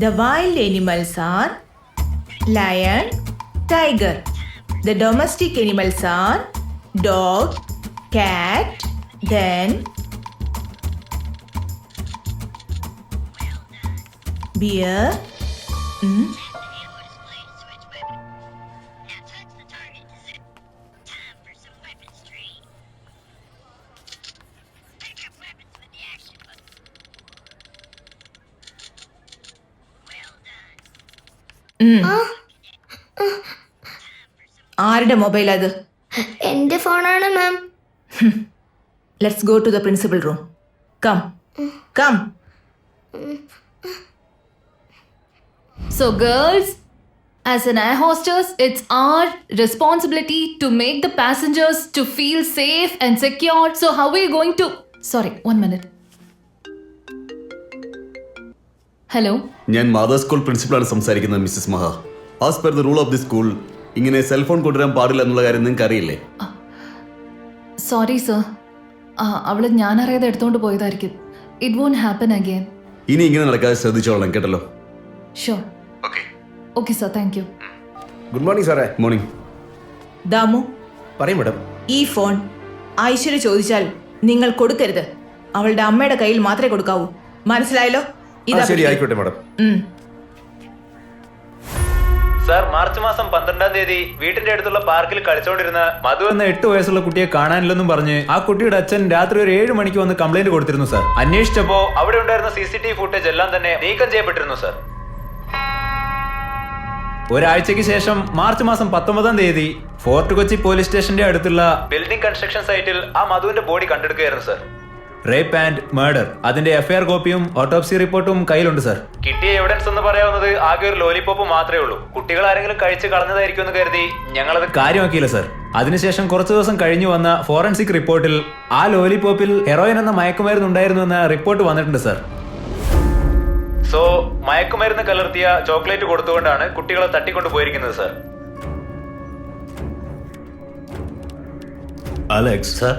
The wild animals are lion, tiger. The domestic animals are dog, cat, then bear. ആരുടെ mobile അത്? എന്റെ ഫോണാണ് ma'am. Let's go to the principal room. Come come. So girls, as an air hostess, it's our responsibility to make the passengers to feel safe and secure. So how are you going to... Sorry, 1 minute. Hello? ഞാൻ മാതാ school പ്രിൻസിപ്പളാണ് സംസാരിക്കുന്നത് Mrs Maha. As per the rule of the school ഇങ്ങനെ cellphone കൊണ്ടുവരാൻ പാടില്ല എന്നുള്ള കാര്യം നിങ്ങൾക്ക് അറിയില്ലേ? സോറി സർ, അവള് ഞാനറിയാതെ എടുത്തോണ്ട് പോയതായിരിക്കും. It won't happen again. ഇനി ഇങ്ങനെ നടക്കാതെ ശ്രദ്ധിച്ചോളാം, കേട്ടല്ലോ? Sure. Okay sir, thank you. Good morning സാറേ. മോർണിംഗ്. ദാമു, പറയും മാഡം. ഈ ഫോൺ ഐശ്വര്യ ചോദിച്ചാൽ നിങ്ങൾ കൊടുക്കരുത്. അവളുടെ അമ്മയുടെ കയ്യിൽ മാത്രമേ കൊടുക്കാവൂ. മനസ്സിലായല്ലോ? ശരി, ആയിക്കോട്ടെ മാഡം. സാർ, മാർച്ച് മാസം 12-ാം തീയതി വീട്ടിന്റെ അടുത്തുള്ള പാർക്കിൽ കളിച്ചോണ്ടിരുന്ന മധു എന്ന 8 വയസ്സുള്ള കുട്ടിയെ കാണാനില്ലെന്നും പറഞ്ഞ് ആ കുട്ടിയുടെ അച്ഛൻ രാത്രി ഒരു 7 മണിക്ക് വന്ന് കംപ്ലൈന്റ് കൊടുത്തിരുന്നു സാർ. അന്വേഷിച്ചപ്പോ അവിടെ ഉണ്ടായിരുന്ന CCTV ഫുട്ടേജ് എല്ലാം തന്നെ നീക്കം ചെയ്യപ്പെട്ടിരുന്നു സാർ. ഒരാഴ്ചയ്ക്ക് ശേഷം മാർച്ച് മാസം 19-ാം തീയതി ഫോർട്ട് കൊച്ചി പോലീസ് സ്റ്റേഷന്റെ അടുത്തുള്ള ബിൽഡിംഗ് കൺസ്ട്രക്ഷൻ സൈറ്റിൽ ആ മധുവിന്റെ ബോഡി കണ്ടെടുക്കുകയായിരുന്നു സാർ. റേപ്പ് ആൻഡ് മർഡർ, അതിന്റെ FIR കോപ്പിയും ഓട്ടോപ്സി റിപ്പോർട്ടും കയ്യിലുണ്ട് സാർ. കിട്ടിയ എവിഡൻസ് എന്ന് പറയാവുന്നത് ആകെ ഒരു ലോലിപോപ്പ് മാത്രമേ ഉള്ളൂ. കുട്ടികൾ ആരെങ്കിലും കഴിച്ച് കളഞ്ഞതായിരിക്കും എന്ന് കരുതി ഞങ്ങളത് കാര്യമാക്കിയില്ല സാർ. അതിനുശേഷം കുറച്ചു ദിവസം കഴിഞ്ഞു വന്ന ഫോറൻസിക് റിപ്പോർട്ടിൽ ആ ലോലിപോപ്പിൽ ഹെറോയിൻ എന്ന മയക്കുമരുന്ന് ഉണ്ടായിരുന്നു എന്ന റിപ്പോർട്ട് വന്നിട്ടുണ്ട് സാർ. സോ മയക്കുമരുന്ന് കലർത്തിയ ചോക്ലേറ്റ് കൊടുത്തുകൊണ്ടാണ് കുട്ടികളെ തട്ടിക്കൊണ്ടു പോയിരിക്കുന്നത് സാർ. അലക്സ് സർ,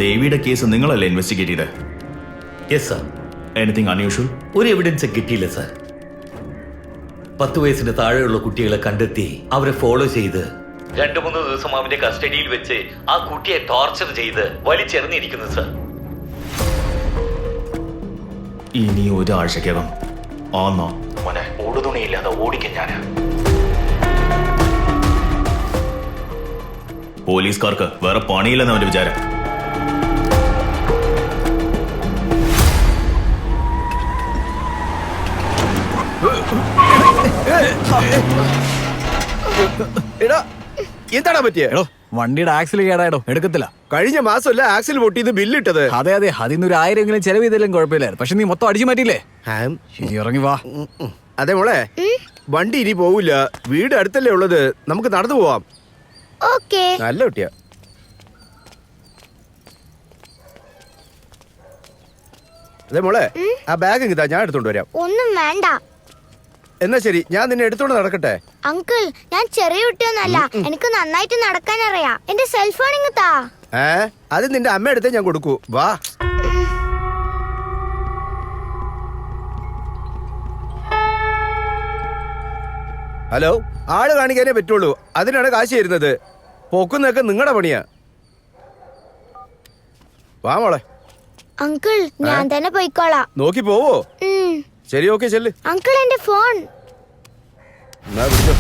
ദേവിയുടെ കേസ് നിങ്ങളല്ലേ ഇൻവെസ്റ്റിഗേറ്റ് ചെയ്തത്? Yes sir. Anything unusual? ഒരു എവിഡൻസ് കിട്ടിയില്ല സർ. 10 വയസ്സിന് താഴെയുള്ള കുട്ടികളെ കണ്ടെത്തി അവരെ ഫോളോ ചെയ്ത് 2-3 ദിവസം അവന്റെ കസ്റ്റഡിയിൽ വെച്ച് ആ കുട്ടിയെ ടോർച്ചർ ചെയ്ത് വലിച്ചെറിഞ്ഞിരിക്കുന്നു സർ. ഇനി ഒരാഴ്ചക്കകം ആന്നോ മോനെ, ഓടുതുണിയില്ലാതെ ഓടിക്കും ഞാൻ. പോലീസുകാർക്ക് വേറെ പണിയില്ലെന്ന് അവന്റെ വിചാരം. എന്താടാ പറ്റിയോ? വണ്ടിയുടെ ആക്സിൽ കേടായിടോ, എടുക്കത്തില്ല. കഴിഞ്ഞ മാസമല്ല ആക്സിൽ പൊട്ടിയത് ബില്ലിട്ടത്. അതെ അതെ, അതിന് ഒരു 1000 ചെലവ് ചെയ്തെല്ലാം കുഴപ്പമില്ലായിരുന്നു. പക്ഷെ നീ മൊത്തം അടിച്ചു മാറ്റിയില്ലേ? ശരി, ഇറങ്ങി വാ. അതെ മോളെ, വണ്ടി ഇനി പോവില്ല. വീട് അടുത്തല്ലേ ഉള്ളത്, നമുക്ക് നടന്നു പോവാം. നല്ല കുട്ടിയാ. അതെ മോളെ, ആ ബാഗ് ഇങ്ങതാ, ഞാൻ എടുത്തോണ്ട് വരാം. ഒന്നും വേണ്ട. എന്നാ ശരി, ഞാൻ നിന്നെ എടുത്തോണ്ട് നടക്കട്ടെ? അങ്കിൾ, ഞാൻ ചെറിയ കുട്ടിയൊന്നല്ല, എനിക്ക് നന്നായിട്ട് നടക്കാൻ അറിയാം. എന്റെ സെൽഫോൺ ഇങ്ങത്താ. അത് നിന്റെ അമ്മ എടുത്തേ ഞാൻ കൊടുക്കൂ. വാ. ഹലോ, ആള് കാണിക്കാനേ പറ്റുള്ളൂ, അതിനാണ് കാശ് തരുന്നത്. പൊക്കുന്നൊക്കെ നിങ്ങളുടെ പണിയാ. വാ മോളെ. അങ്കിൾ, ഞാൻ തന്നെ പോയിക്കോളാം. നോക്കി പോവോ? ശരി, ഓക്കെ, ചെല്ല്. അങ്കിൾ, എന്റെ ഫോൺ. എന്നാ വിളിച്ചോ.